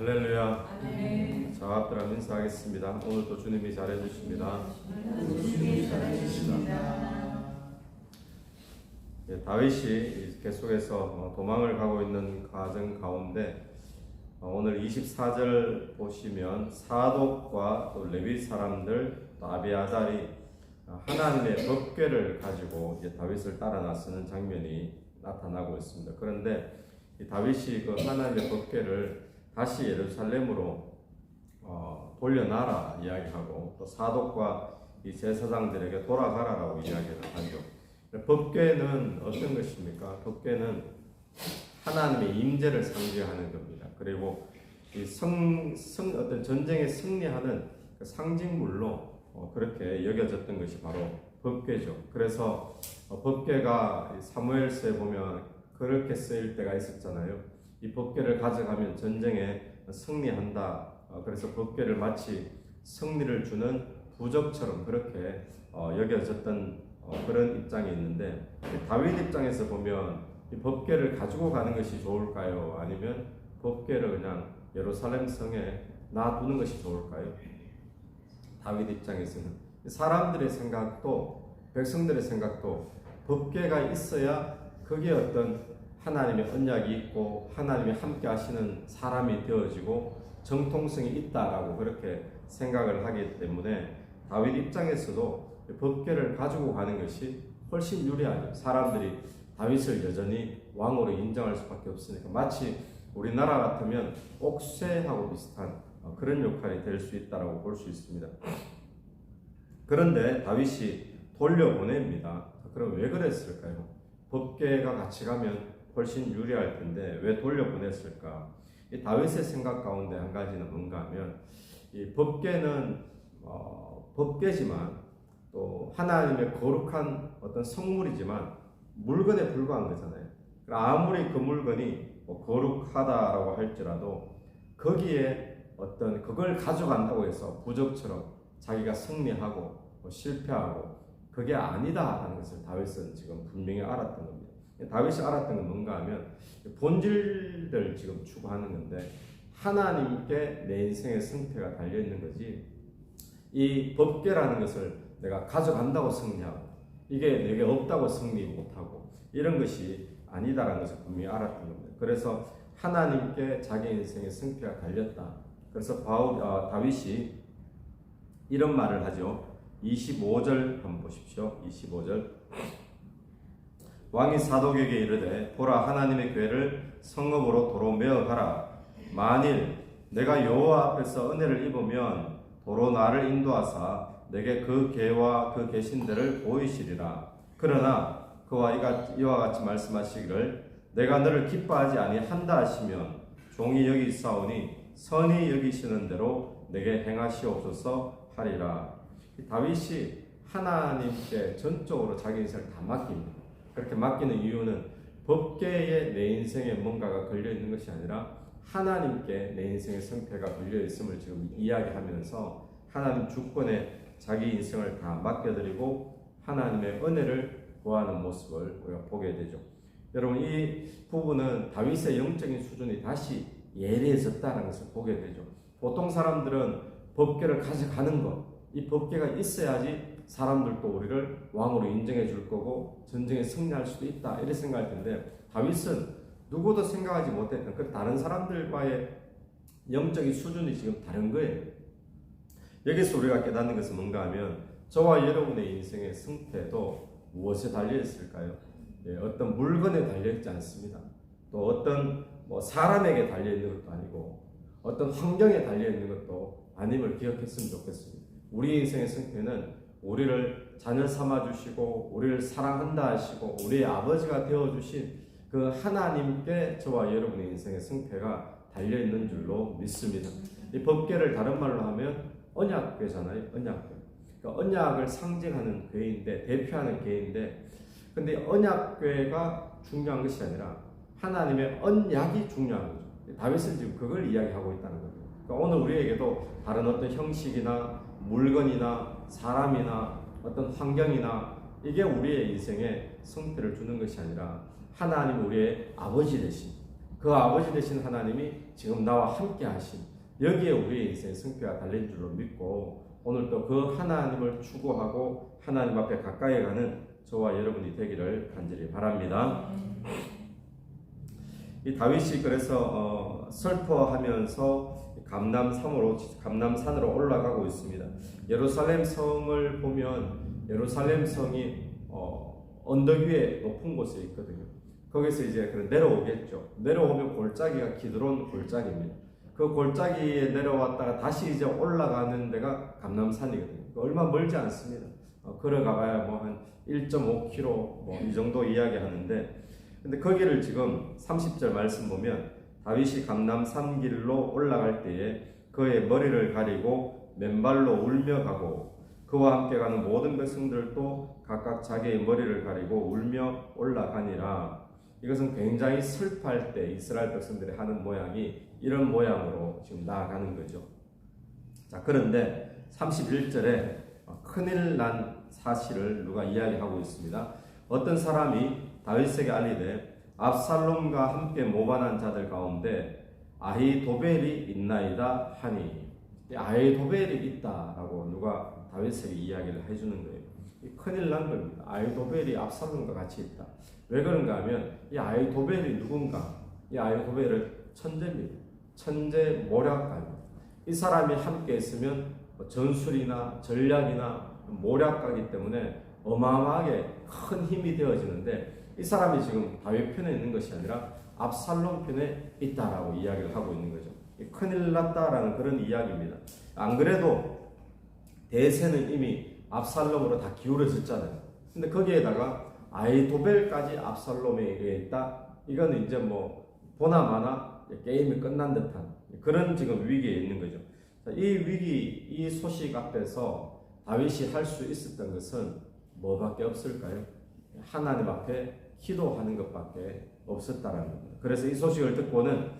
할렐루야. 아멘. 자, 앞들어 인사하겠습니다. 오늘도 주님이 잘해주십니다. 주님이 잘해주십니다. 다윗이 계속해서 도망을 가고 있는 과정 가운데 오늘 24절 보시면 사독과 또 레위 사람들 또 아비아달이 하나님의 법궤를 가지고 이제 다윗을 따라 나서는 장면이 나타나고 있습니다. 그런데 이 다윗이 그 하나님의 법궤를 다시 예루살렘으로 돌려놔라 이야기하고 또 사독과 이 제사장들에게 돌아가라라고 이야기를 하죠. 법궤는 어떤 것입니까? 법궤는 하나님의 임재를 상징하는 겁니다. 그리고 이 어떤 전쟁에 승리하는 그 상징물로 그렇게 여겨졌던 것이 바로 법궤죠. 그래서 법궤가 사무엘서에 보면 그렇게 쓰일 때가 있었잖아요. 이 법궤를 가져가면 전쟁에 승리한다. 그래서 법궤를 마치 승리를 주는 부적처럼 그렇게 여겨졌던 그런 입장이 있는데, 다윗 입장에서 보면 이 법궤를 가지고 가는 것이 좋을까요? 아니면 법궤를 그냥 예루살렘 성에 놔두는 것이 좋을까요? 다윗 입장에서는 사람들의 생각도 백성들의 생각도 법궤가 있어야 거기에 어떤 하나님의 언약이 있고 하나님이 함께 하시는 사람이 되어지고 정통성이 있다라고 그렇게 생각을 하기 때문에 다윗 입장에서도 법궤를 가지고 가는 것이 훨씬 유리하죠. 사람들이 다윗을 여전히 왕으로 인정할 수밖에 없으니까 마치 우리나라 같으면 옥새하고 비슷한 그런 역할이 될 수 있다고 볼 수 있습니다. 그런데 다윗이 돌려보냅니다. 그럼 왜 그랬을까요? 법궤가 같이 가면 훨씬 유리할 텐데 왜 돌려보냈을까? 이 다윗의 생각 가운데 한 가지는 뭔가 하면 이 법궤는 법궤지만 또 하나님의 거룩한 어떤 성물이지만 물건에 불과한 거잖아요. 아무리 그 물건이 거룩하다라고 할지라도 거기에 어떤 그걸 가져간다고 해서 부적처럼 자기가 승리하고 실패하고 그게 아니다라는 것을 다윗은 지금 분명히 알았던 겁니다. 다윗이 알았던 건 뭔가 하면 본질을 지금 추구하는 건데 하나님께 내 인생의 승패가 달려있는 거지 이 법궤라는 것을 내가 가져간다고 승리하고 이게 내게 없다고 승리 못하고 이런 것이 아니다라는 것을 분명히 알았던 겁니다. 그래서 하나님께 자기 인생의 승패가 달렸다. 그래서 다윗이 이런 말을 하죠. 25절 한번 보십시오. 25절 왕이 사독에게 이르되 보라 하나님의 궤를 성읍으로 도로 메어 가라. 만일 내가 여호와 앞에서 은혜를 입으면 도로 나를 인도하사 내게 그 궤와 그 계신들을 보이시리라. 그러나 그와 이와 같이 말씀하시기를 내가 너를 기뻐하지 아니한다 하시면 종이 여기 있사오니 선히 여기시는 대로 내게 행하시옵소서 하리라. 다윗이 하나님께 전적으로 자기 인생을 다 맡깁니다. 그렇게 맡기는 이유는 법궤에 내 인생에 뭔가가 걸려있는 것이 아니라 하나님께 내 인생의 승패가 걸려있음을 지금 이야기하면서 하나님 주권에 자기 인생을 다 맡겨드리고 하나님의 은혜를 구하는 모습을 우리가 보게 되죠. 여러분 이 부분은 다윗의 영적인 수준이 다시 예리해졌다는 것을 보게 되죠. 보통 사람들은 법궤를 가져가는 것, 이 법궤가 있어야지 사람들도 우리를 왕으로 인정해 줄 거고 전쟁에 승리할 수도 있다 이렇게 생각할 텐데 다윗은 누구도 생각하지 못했던 그 다른 사람들과의 영적인 수준이 지금 다른 거예요. 여기서 우리가 깨닫는 것은 뭔가 하면 저와 여러분의 인생의 승패도 무엇에 달려있을까요? 어떤 물건에 달려있지 않습니다. 또 어떤 사람에게 달려있는 것도 아니고 어떤 환경에 달려있는 것도 아님을 기억했으면 좋겠습니다. 우리 인생의 승패는 우리를 자녀 삼아주시고 우리를 사랑한다 하시고 우리의 아버지가 되어주신 그 하나님께 저와 여러분의 인생의 승패가 달려있는 줄로 믿습니다. 이 법궤를 다른 말로 하면 언약궤잖아요. 언약궤. 그러니까 언약을 상징하는 궤인데 대표하는 궤인데 근데 언약궤가 중요한 것이 아니라 하나님의 언약이 중요한 거죠. 다윗은 지금 그걸 이야기하고 있다는 거죠. 그러니까 오늘 우리에게도 다른 어떤 형식이나 물건이나 사람이나 어떤 환경이나 이게 우리의 인생에 승패를 주는 것이 아니라 하나님 우리의 아버지 되신 그 아버지 되신 하나님이 지금 나와 함께 하신, 여기에 우리의 인생의 승패가 달린 줄로 믿고 오늘 또 그 하나님을 추구하고 하나님 앞에 가까이 가는 저와 여러분이 되기를 간절히 바랍니다. 이 다윗이 그래서 슬퍼하면서 감남산으로 올라가고 있습니다. 예루살렘 성을 보면 예루살렘 성이 언덕 위에 높은 곳에 있거든요. 거기서 이제 내려오겠죠. 내려오면 골짜기가 기드론 골짜기입니다. 그 골짜기에 내려왔다가 다시 이제 올라가는 데가 감남산이거든요. 얼마 멀지 않습니다. 걸어가봐야 뭐 한 1.5km 뭐 이 정도 이야기하는데, 근데 거기를 지금 30절 말씀 보면 다윗이 감남산 길로 올라갈 때에 그의 머리를 가리고 맨발로 울며 가고 그와 함께 가는 모든 백성들도 각각 자기의 머리를 가리고 울며 올라가니라. 이것은 굉장히 슬퍼할 때 이스라엘 백성들이 하는 모양이 이런 모양으로 지금 나아가는 거죠. 자, 그런데 31절에 큰일 난 사실을 누가 이야기하고 있습니다. 어떤 사람이 다윗에게 알리되 압살롬과 함께 모반한 자들 가운데 아히도벨이 있나이다 하니, 아히도벨이 있다라고 누가 다윗에게 이야기를 해주는 거예요. 큰일 난 겁니다. 아히도벨이 압살롬과 같이 있다. 왜 그런가 하면 이 아히도벨이 누군가? 이 아히도벨은 천재입니다. 천재 모략가입니다. 이 사람이 함께 있으면 전술이나 전략이나 모략가이기 때문에 어마어마하게 큰 힘이 되어지는데, 이 사람이 지금 다윗 편에 있는 것이 아니라 압살롬 편에 있다라고 이야기를 하고 있는 거죠. 큰일 났다라는 그런 이야기입니다. 안 그래도 대세는 이미 압살롬으로 다 기울어졌잖아요. 근데 거기에다가 아히도벨까지 압살롬에 있다. 이건 이제 뭐 보나마나 게임이 끝난 듯한 그런 지금 위기에 있는 거죠. 이 위기, 이 소식 앞에서 다윗이 할 수 있었던 것은 뭐밖에 없을까요? 하나님 앞에 기도하는 것밖에 없었다라는 겁니다. 그래서 이 소식을 듣고는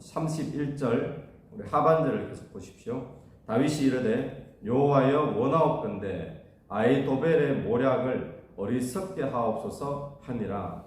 31절 우리 하반절을 계속 보십시오. 다윗이 이르되 여호와여 원하옵건대 아히도벨의 모략을 어리석게 하옵소서 하니라.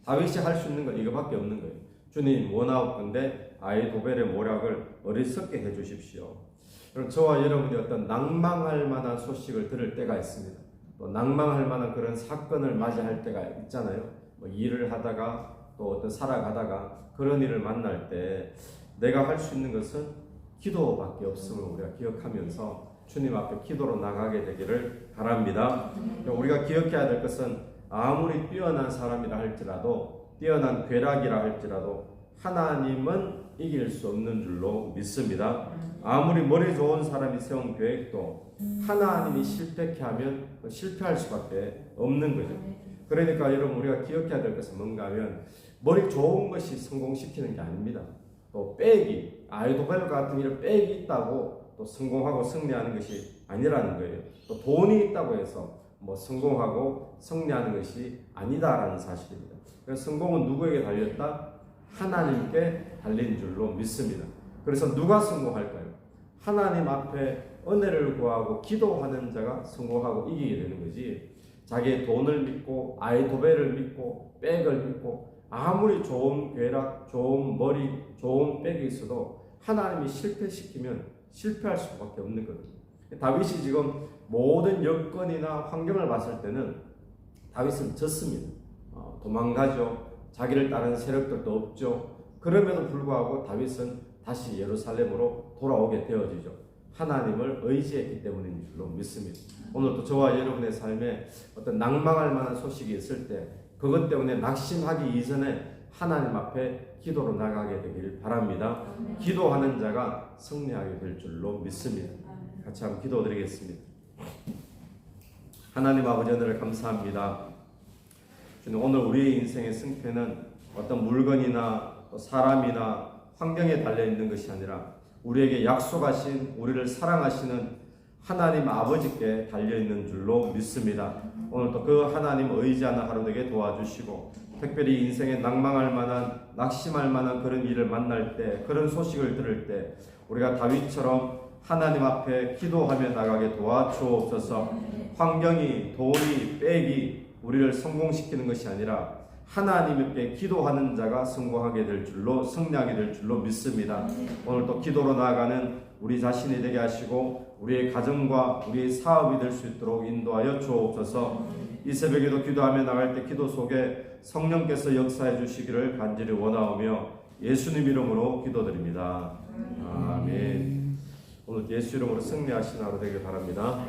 다윗이 할 수 있는 건 이거밖에 없는 거예요. 주님 원하옵건대 아히도벨의 모략을 어리석게 해주십시오. 그럼 저와 여러분이 어떤 낭망할 만한 소식을 들을 때가 있습니다. 또 낭망할 만한 그런 사건을 맞이할 때가 있잖아요. 뭐 일을 하다가 또 어떤 살아가다가 그런 일을 만날 때 내가 할 수 있는 것은 기도밖에 없음을 우리가 기억하면서 주님 앞에 기도로 나가게 되기를 바랍니다. 우리가 기억해야 될 것은 아무리 뛰어난 사람이라 할지라도, 뛰어난 괴락이라 할지라도 하나님은 이길 수 없는 줄로 믿습니다. 아무리 머리 좋은 사람이 세운 계획도 하나님이 실패케 하면 실패할 수밖에 없는 거죠. 그러니까 여러분 우리가 기억해야 될 것은 뭔가 하면 머리 좋은 것이 성공시키는 게 아닙니다. 또 빼기, 아히도벨 같은 이런 빼기 있다고 또 성공하고 승리하는 것이 아니라는 거예요. 또 돈이 있다고 해서 뭐 성공하고 승리하는 것이 아니다라는 사실입니다. 그래서 성공은 누구에게 달렸다? 하나님께 달린 줄로 믿습니다. 그래서 누가 성공할까요? 하나님 앞에 은혜를 구하고 기도하는 자가 성공하고 이기게 되는 거지, 자기의 돈을 믿고 아히도벨을 믿고 백을 믿고 아무리 좋은 괴락, 좋은 머리, 좋은 백이 있어도 하나님이 실패시키면 실패할 수밖에 없는 거거든요. 다윗이 지금 모든 여건이나 환경을 봤을 때는 다윗은 졌습니다. 도망가죠. 자기를 따르는 세력들도 없죠. 그럼에도 불구하고 다윗은 다시 예루살렘으로 돌아오게 되어지죠. 하나님을 의지했기 때문인 줄로 믿습니다. 오늘도 저와 여러분의 삶에 어떤 낭망할 만한 소식이 있을 때 그것 때문에 낙심하기 이전에 하나님 앞에 기도로 나가게 되길 바랍니다. 기도하는 자가 승리하게 될 줄로 믿습니다. 같이 한번 기도드리겠습니다. 하나님 아버지 은혜를 감사합니다. 주님, 오늘 우리의 인생의 승패는 어떤 물건이나 사람이나 환경에 달려있는 것이 아니라 우리에게 약속하신, 우리를 사랑하시는 하나님 아버지께 달려있는 줄로 믿습니다. 오늘도 그 하나님 의지하는 하루 되게 도와주시고, 특별히 인생에 낭망할 만한, 낙심할 만한 그런 일을 만날 때, 그런 소식을 들을 때 우리가 다윗처럼 하나님 앞에 기도하며 나가게 도와주옵소서. 환경이, 돈이, 백이 우리를 성공시키는 것이 아니라 하나님께 기도하는 자가 성공하게 될 줄로, 승리하게 될 줄로 믿습니다. 오늘 또 기도로 나아가는 우리 자신이 되게 하시고 우리의 가정과 우리의 사업이 될 수 있도록 인도하여 주옵소서. 이 새벽에도 기도하며 나갈 때 기도 속에 성령께서 역사해 주시기를 간절히 원하오며 예수님 이름으로 기도드립니다. 아멘. 오늘 예수 이름으로 승리하신 하루 되길 바랍니다.